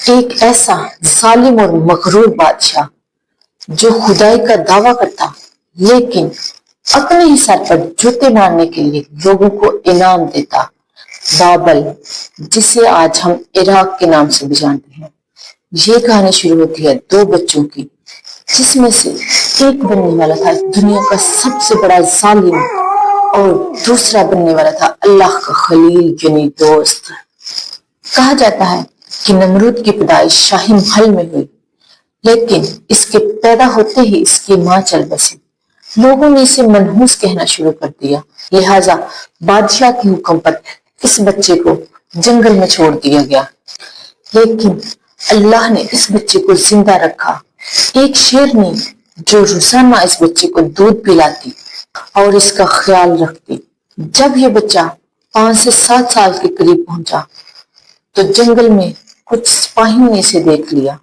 ایک ایسا ظالم اور مغرور بادشاہ جو خدائی کا دعویٰ کرتا لیکن اپنے ہی سر پر جوتے مارنے کے لیے لوگوں کو انعام دیتا، بابل، جسے آج ہم عراق کے نام سے بھی جانتے ہیں۔ یہ کہانی شروع ہوتی ہے دو بچوں کی، جس میں سے ایک بننے والا تھا دنیا کا سب سے بڑا ظالم اور دوسرا بننے والا تھا اللہ کا خلیل یعنی دوست۔ کہا جاتا ہے کہ نمرود کی پیدائش شاہی محل میں ہوئی، لیکن اس کے پیدا ہوتے ہی اس کی ماں چل بسی۔ لوگوں نے اسے منحوس کہنا شروع کر دیا، لہٰذا بادشاہ کے حکم پر اس بچے کو جنگل میں چھوڑ دیا گیا۔ لیکن اللہ نے اس بچے کو زندہ رکھا۔ ایک شیرنی جو روزانہ اس بچے کو دودھ پلاتی اور اس کا خیال رکھتی۔ جب یہ بچہ 5 سے 7 سال کے قریب پہنچا تو جنگل میں کچھ سپاہیوں نے اسے دیکھ لیا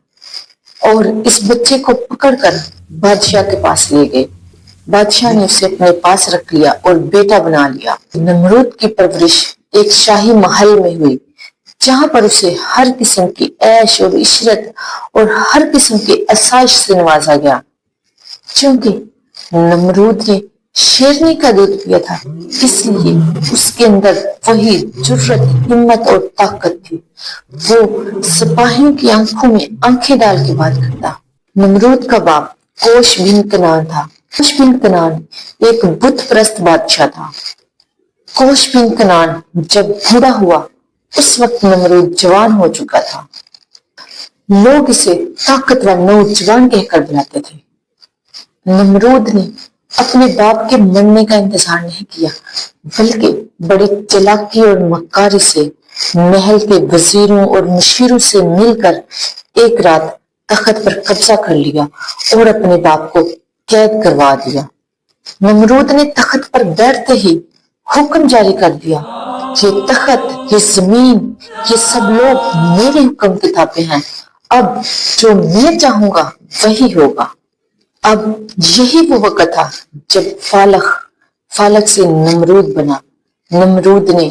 اور اس بچے کو پکڑ کر بادشاہ کے پاس لے گئے۔ بادشاہ نے اسے اپنے پاس رکھ لیا اور بیٹا بنا لیا۔ نمرود کی پرورش ایک شاہی محل میں ہوئی، جہاں پر اسے ہر قسم کی عیش اور عشرت اور ہر قسم کی آسائش سے نوازا گیا۔ چونکہ نمرود نے شیرنی کا دودھ پیا تھا، اس لیے اس کے اندر وہی جرت، ہمت اور طاقت تھی۔ وہ سپاہیوں کی آنکھوں میں آنکھیں ڈال کے بات کرتا۔ نمرود کا باپ کوش بن کنان تھا۔ کوش بن کنان ایک بت پرست بادشاہ تھا۔ کوش بن کنان جب بوڑھا ہوا اس وقت نمرود جوان ہو چکا تھا۔ لوگ اسے طاقتور نوجوان کہہ کر بلاتے تھے۔ نمرود نے اپنے باپ کے مرنے کا انتظار نہیں کیا، بلکہ بڑی چالاکی اور مکاری سے محل کے وزیروں اور مشیروں سے مل کر ایک رات تخت پر قبضہ کر لیا اور اپنے باپ کو قید کروا دیا۔ نمرود نے تخت پر بیٹھتے ہی حکم جاری کر دیا، یہ تخت، یہ زمین، یہ سب لوگ میرے حکم کے تابع ہیں۔ اب جو میں چاہوں گا وہی ہوگا۔ اب یہی وہ وقت تھا جب فالق سے نمرود بنا۔ نمرود نے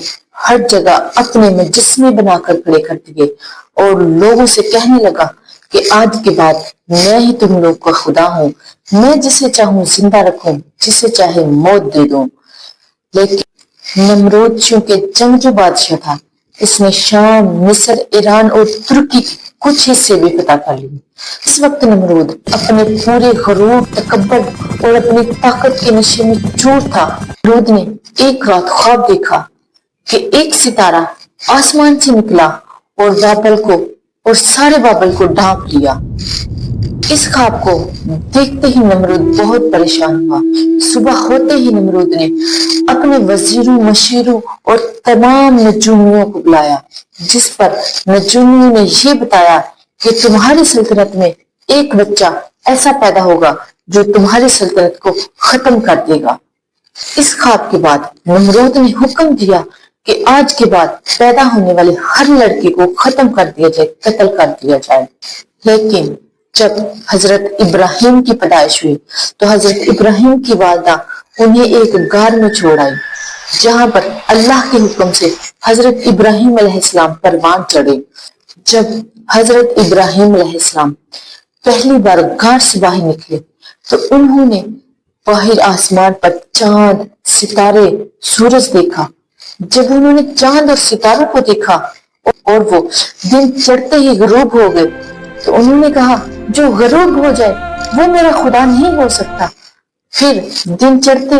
ہر جگہ اپنے مجسمے بنا کر کھڑے کر دیے اور لوگوں سے کہنے لگا کہ آج کے بعد میں ہی تم لوگ کا خدا ہوں، میں جسے چاہوں زندہ رکھوں، جسے چاہے موت دے دوں۔ لیکن نمرود چونکہ جنگجو بادشاہ تھا، اس نے شام، مصر، ایران اور ترکی کے کچھ حصے بھی فتح کر لیے۔ اس وقت نمرود اپنے پورے غرور، تکبر اور اپنی طاقت کے نشے میں چور تھا۔ نمرود نے ایک رات خواب دیکھا کہ ایک ستارہ آسمان سے نکلا اور سارے بابل کو ڈھانپ لیا۔ اس خواب کو دیکھتے ہی نمرود بہت پریشان ہوا۔ صبح ہوتے ہی نمرود نے اپنے وزیروں، مشیروں اور تمام نجومیوں کو بلایا، جس پر نجومیوں نے یہ بتایا کہ تمہاری سلطنت میں ایک بچہ ایسا پیدا ہوگا جو تمہاری سلطنت کو ختم کر دے گا۔ اس خواب کے بعد نمرود نے حکم دیا کہ آج کے بعد پیدا ہونے والے ہر لڑکی کو ختم کر دیا جائے، قتل کر دیا جائے۔ لیکن جب حضرت ابراہیم کی پیدائش ہوئی تو حضرت ابراہیم کی والدہ انہیں ایک غار میں چھوڑ آئی، جہاں پر اللہ کے حکم سے حضرت ابراہیم علیہ السلام پروان چڑھے۔ جب حضرت ابراہیم علیہ السلام پہلی بار غار سے باہر نکلے تو انہوں نے باہر آسمان پر چاند، ستارے، سورج دیکھا۔ جب انہوں نے چاند اور ستاروں کو دیکھا اور وہ دن چڑھتے ہی غروب ہو گئے تو انہوں نے کہا، جو غروب ہو جائے وہ میرا خدا نہیں ہو سکتا۔ پھر دن چڑھتے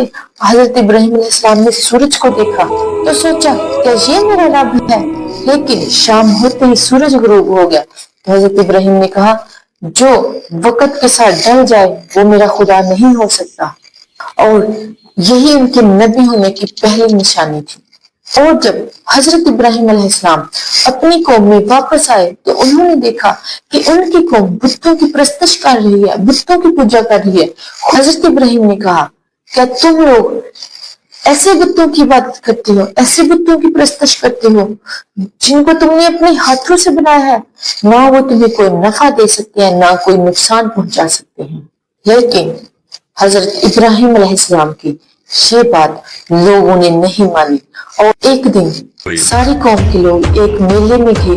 حضرت ابراہیم علیہ السلام نے سورج کو دیکھا تو سوچا کہ یہ میرا رب ہے، لیکن شام ہوتے ہی سورج غروب ہو گیا تو حضرت ابراہیم نے کہا، جو وقت کے ساتھ ڈل جائے وہ میرا خدا نہیں ہو سکتا۔ اور یہی ان کے نبی ہونے کی پہلی نشانی تھی۔ اور جب حضرت ابراہیم علیہ السلام اپنی قوم میں واپس آئے تو انہوں نے دیکھا کہ ان کی قوم بتوں کی پرستش کر رہی ہے، بتوں کی پوجا کر رہی ہے۔ حضرت ابراہیم نے کہا، کیا تم لوگ ایسے بتوں کی عبادت کرتے ہو، ایسے بتوں کی پرستش کرتے ہو جن کو تم نے اپنے ہاتھوں سے بنایا ہے؟ نہ وہ تمہیں کوئی نفع دے سکتے ہیں، نہ کوئی نقصان پہنچا سکتے ہیں۔ لیکن حضرت ابراہیم علیہ السلام کی یہ بات لوگوں نے نہیں مانی اور ایک دن ساری قوم کے لوگ ایک میلے میں گھیرے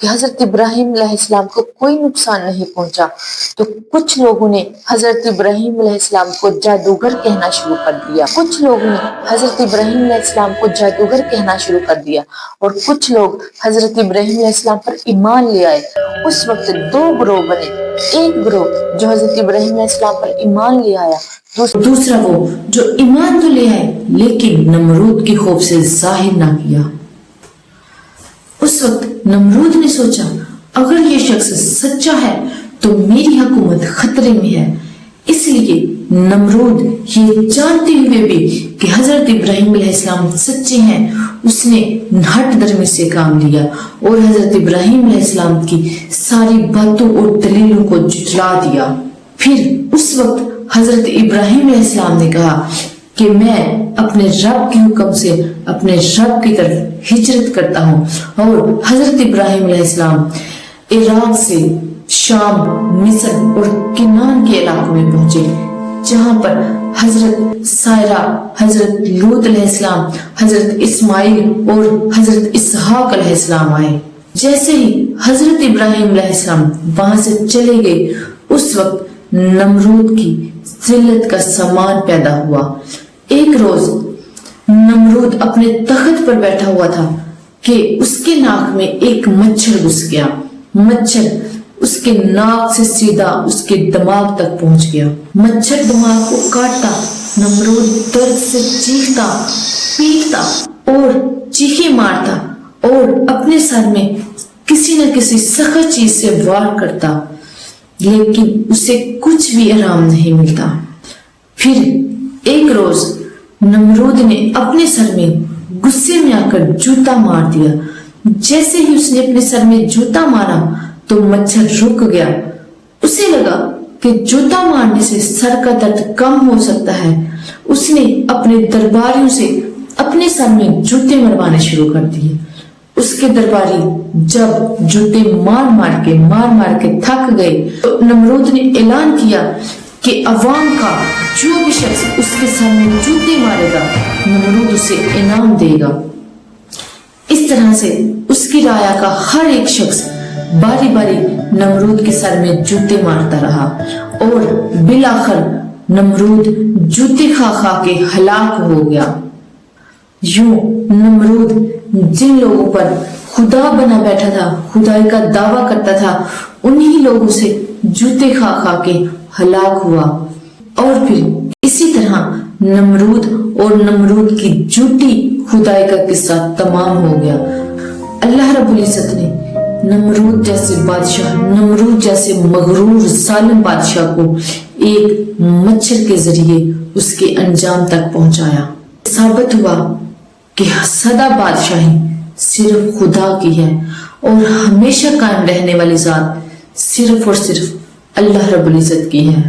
کہ حضرت ابراہیم علیہ السلام کو کوئی نقصان نہیں پہنچا، تو کچھ لوگوں نے حضرت ابراہیم علیہ السلام کو جادوگر کہنا شروع کر دیا، کچھ لوگوں نے حضرت ابراہیم علیہ السلام کو جادوگر کہنا شروع کر دیا، اور کچھ لوگ حضرت ابراہیم علیہ السلام پر ایمان لے آئے۔ اس وقت دو گروہ بنے، ایک گروہ جو حضرت ابراہیم علیہ السلام پر ایمان لے آیا، دوسرا وہ جو ایمان تو لے آئے لیکن نمرود کے خوف سے ظاہر نہ کیا۔ اس وقت نمرود نے سوچا اگر یہ شخص سچا ہے تو میری حکومت خطرے میں ہے، اس لیے نمرود یہ جانتے ہوئے بھی کہ حضرت ابراہیم علیہ السلام سچے ہیں، اس نے ہٹ درمی سے کام لیا اور حضرت ابراہیم علیہ السلام کی ساری باتوں اور دلیلوں کو جھٹلا دیا۔ پھر اس وقت حضرت ابراہیم علیہ السلام نے کہا کہ میں اپنے رب کے حکم سے اپنے رب کی طرف ہجرت کرتا ہوں، اور حضرت ابراہیم علیہ السلام عراق سے شام، مصر اور کنعان کے علاقوں میں پہنچے، جہاں پر حضرت سائرہ، حضرت لوط علیہ السلام، حضرت اسماعیل اور حضرت اسحاق علیہ السلام آئے۔ جیسے ہی حضرت ابراہیم علیہ السلام وہاں سے چلے گئے، اس وقت نمرود کی ذلت کا سامان پیدا ہوا۔ ایک روز نمرود اپنے تخت پر بیٹھا ہوا تھا کہ اس کے ناک میں ایک مچھر گھس گیا۔ مچھر اس کے ناک سے سیدھا اس کے دماغ تک پہنچ گیا۔ مچھر دماغ کو کاٹتا، نمرود درد سے چیختا، پیٹتا اور چیخیں مارتا اور اپنے سر میں کسی نہ کسی سخت چیز سے وار کرتا، لیکن اسے کچھ بھی آرام نہیں ملتا۔ پھر ایک روز نمرود نے اپنے سر میں غصے میں آ کر جوتا مار دیا۔ جیسے ہی اس نے اپنے سر میں جوتا مارا تو مچھر رک گیا۔ اسے لگا کہ جوتا مارنے سے سر کا درد کم ہو سکتا ہے۔ اس نے اپنے درباریوں سے اپنے سر میں جوتے مروانے شروع کر دیے۔ اس کے درباری جب جوتے مار مار کے تھک گئے تو نمرود نے اعلان کیا کہ عوام کا جو بھی شخص اس کے سر میں جوتے مارے گا، نمرود اسے انعام دے گا۔ اس طرح سے اس کی رعایا کا ہر ایک شخص باری باری نمرود کے سر میں جوتے مارتا رہا، اور بالآخر نمرود جوتے کھا کھا کے ہلاک ہو گیا۔ یوں نمرود جن لوگوں پر خدا بنا بیٹھا تھا، خدائی کا دعویٰ کرتا تھا، انہی لوگوں سے جوتے کھا کھا کے ہلاک ہوا۔ اور پھر اسی طرح نمرود اور نمرود کی جھوٹی خدائی کا قصہ تمام ہو گیا۔ اللہ رب العزت نے نمرود جیسے بادشاہ، نمرود جیسے مغرور ظالم بادشاہ کو ایک مچھر کے ذریعے اس کے انجام تک پہنچایا۔ ثابت ہوا کہ سدا بادشاہی صرف خدا کی ہے، اور ہمیشہ قائم رہنے والی ذات صرف اور صرف اللہ رب العزت کی ہے۔